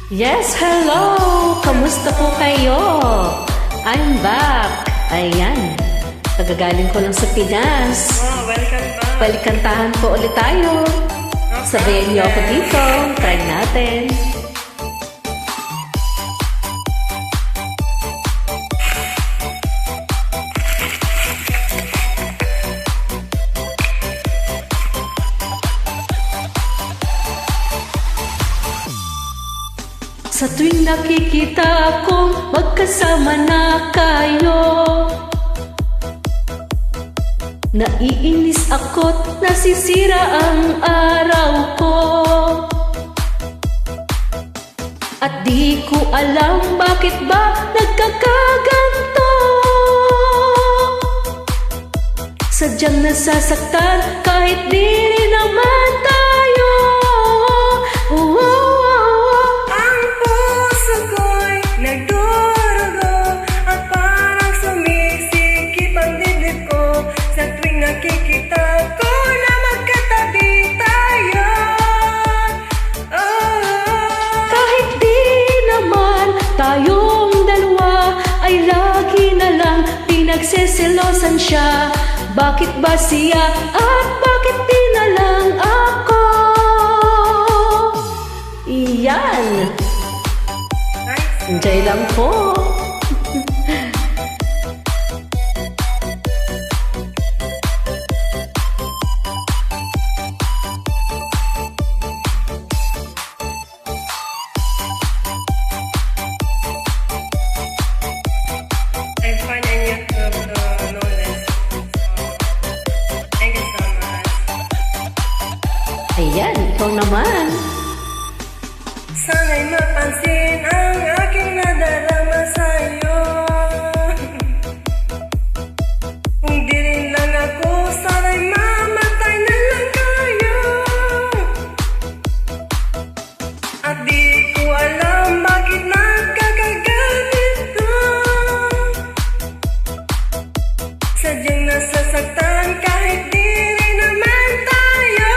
Yes, hello! Kamusta po kayo? I'm back. Ayan. Pagagaling ko lang sa Pinas. Oh, welcome back. Balikantahan po ulit tayo. Sabayan niyo ako dito. Try natin. Sa tuwing nakikita ko, magkasama na kayo, naiinis ako't nasisira ang araw ko. At di ko alam bakit ba nagkakaganto. Sadyang nasasaktan kahit di rin naman tayo. Ang puso ko'y nagdurugo at parang sumisikip ang dibdib ko sa tuwing nakikita ko na magkatabi tayo. Kahit di naman tayong dalawa ay lagi na lang pinagseselosan siya. Bakit ba siya at bakit di na lang ako? Iyan. Enjoy lang po. I'm finding you to know this. Thank you so much. Ayan, ikaw naman. Sana'y mapansin ang aking nadarama sa'yo. Kung di rin lang ako, sana'y mamatay na lang tayo. At di ko alam bakit nagkakaganito. Sadyang nasasaktan kahit di rin naman tayo.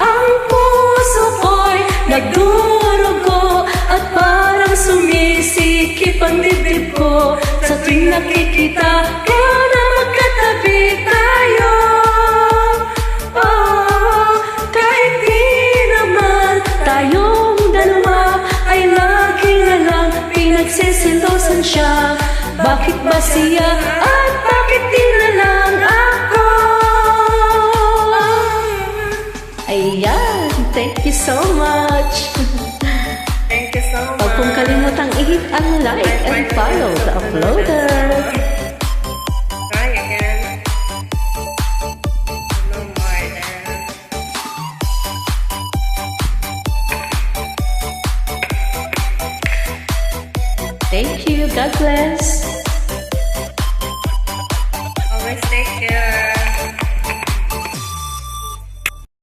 Ang puso ko'y nagdurugo at parang sumisikip ang dibdib ko sa tuwing nakikita ko na magkatabi tayo. Kahit di naman tayong dalawa ay lagi na lang pinagseselosan siya. Bakit ba siya at bakit di na lang ako? Ayan, thank you so much. Thank you so much. Huwag kong kalimutang i-hit ang like and follow the uploader. Try again. No more there. Thank you, God bless.